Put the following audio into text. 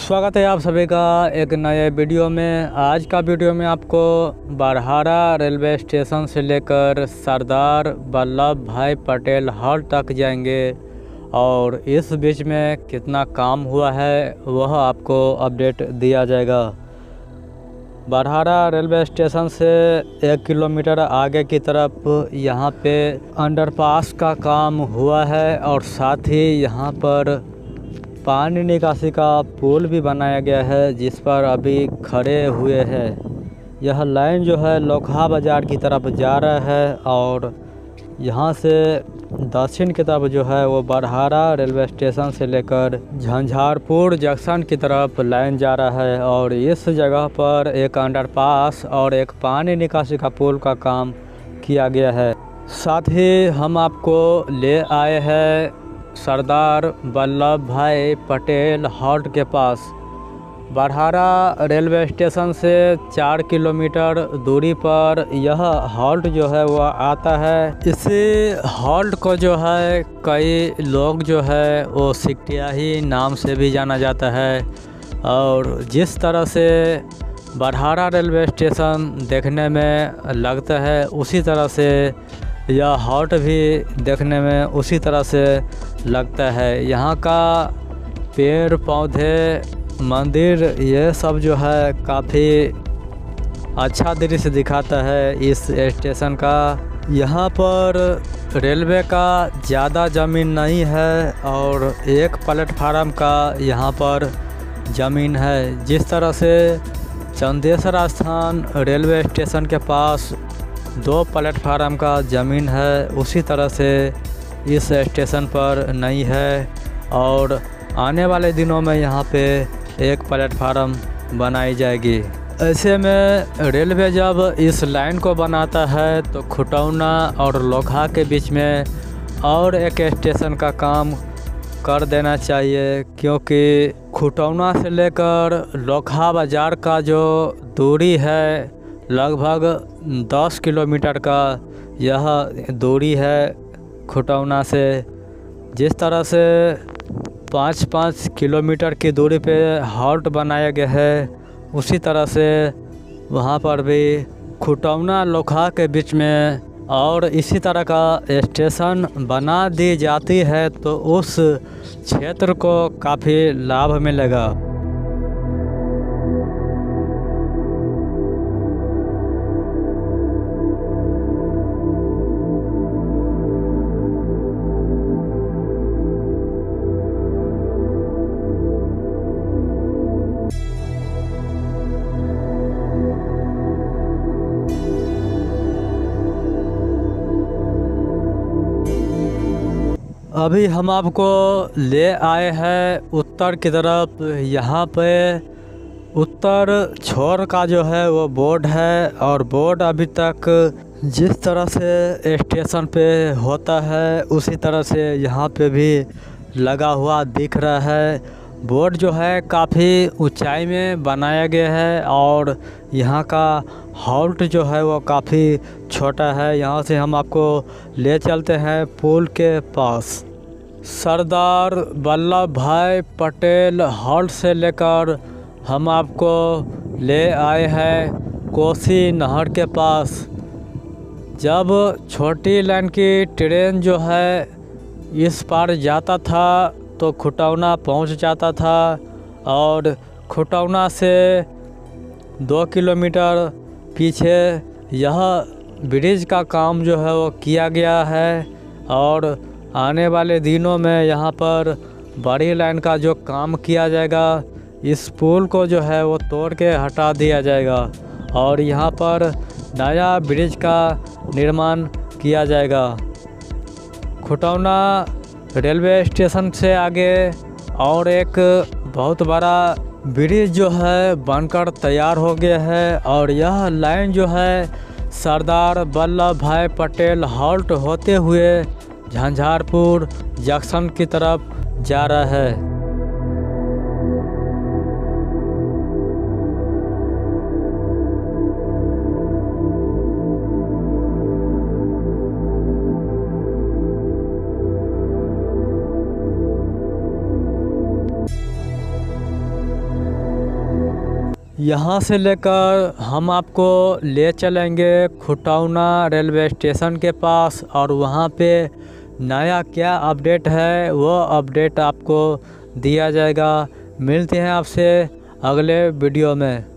स्वागत है आप सभी का एक नए वीडियो में। आज का वीडियो में आपको बरहारा रेलवे स्टेशन से लेकर सरदार वल्लभ भाई पटेल हॉल्ट तक जाएंगे और इस बीच में कितना काम हुआ है वह आपको अपडेट दिया जाएगा। बरहारा रेलवे स्टेशन से 1 किलोमीटर आगे की तरफ यहाँ पे अंडरपास का काम हुआ है और साथ ही यहाँ पर पानी निकासी का पुल भी बनाया गया है जिस पर अभी खड़े हुए हैं। यह लाइन जो है लोखा बाज़ार की तरफ जा रहा है और यहाँ से दक्षिण की तरफ जो है वो बरहारा रेलवे स्टेशन से लेकर झंझारपुर जंक्शन की तरफ लाइन जा रहा है और इस जगह पर एक अंडरपास और एक पानी निकासी का पुल का काम किया गया है। साथ ही हम आपको ले आए हैं सरदार वल्लभ भाई पटेल हॉल्ट के पास। बरहारा रेलवे स्टेशन से 4 किलोमीटर दूरी पर यह हॉल्ट जो है वो आता है। इसी हॉल्ट को जो है कई लोग जो है वो सिकटियाही नाम से भी जाना जाता है और जिस तरह से बरहारा रेलवे स्टेशन देखने में लगता है उसी तरह से यह हॉल्ट भी देखने में उसी तरह से लगता है। यहाँ का पेड़ पौधे मंदिर ये सब जो है काफ़ी अच्छा दृश्य दिखाता है इस स्टेशन का। यहाँ पर रेलवे का ज़्यादा ज़मीन नहीं है और एक प्लेटफार्म का यहाँ पर ज़मीन है। जिस तरह से चंदेश्वर स्थान रेलवे स्टेशन के पास 2 प्लेटफार्म का ज़मीन है उसी तरह से इस स्टेशन पर नहीं है और आने वाले दिनों में यहाँ पे एक प्लेटफार्म बनाई जाएगी। ऐसे में रेलवे जब इस लाइन को बनाता है तो खुटौना और लोखा के बीच में और एक स्टेशन का काम कर देना चाहिए, क्योंकि खुटौना से लेकर लोखा बाज़ार का जो दूरी है लगभग 10 किलोमीटर का यह दूरी है खुटौना से। जिस तरह से 5-5 किलोमीटर की दूरी पे हॉल्ट बनाया गया है उसी तरह से वहाँ पर भी खुटौना लोखा के बीच में और इसी तरह का स्टेशन बना दी जाती है तो उस क्षेत्र को काफ़ी लाभ मिलेगा। अभी हम आपको ले आए हैं उत्तर की तरफ। यहाँ पे उत्तर छोर का जो है वो बोर्ड है और बोर्ड अभी तक जिस तरह से स्टेशन पे होता है उसी तरह से यहाँ पे भी लगा हुआ दिख रहा है। बोर्ड जो है काफ़ी ऊंचाई में बनाया गया है और यहाँ का हॉल्ट जो है वो काफ़ी छोटा है। यहाँ से हम आपको ले चलते हैं पुल के पास। सरदार वल्लभ भाई पटेल हॉल्ट से लेकर हम आपको ले आए हैं कोसी नहर के पास। जब छोटी लाइन की ट्रेन जो है इस पार जाता था तो खुटौना पहुंच जाता था और खुटौना से 2 किलोमीटर पीछे यह ब्रिज का काम जो है वो किया गया है और आने वाले दिनों में यहाँ पर बड़ी लाइन का जो काम किया जाएगा इस पुल को जो है वो तोड़ के हटा दिया जाएगा और यहाँ पर नया ब्रिज का निर्माण किया जाएगा। खुटौना रेलवे स्टेशन से आगे और एक बहुत बड़ा ब्रिज जो है बनकर तैयार हो गया है और यह लाइन जो है सरदार वल्लभ भाई पटेल हॉल्ट होते हुए झंझारपुर जंक्शन की तरफ जा रहा है। यहाँ से लेकर हम आपको ले चलेंगे खुटौना रेलवे स्टेशन के पास, और वहाँ पे नया क्या अपडेट है वो अपडेट आपको दिया जाएगा। मिलते हैं आपसे अगले वीडियो में।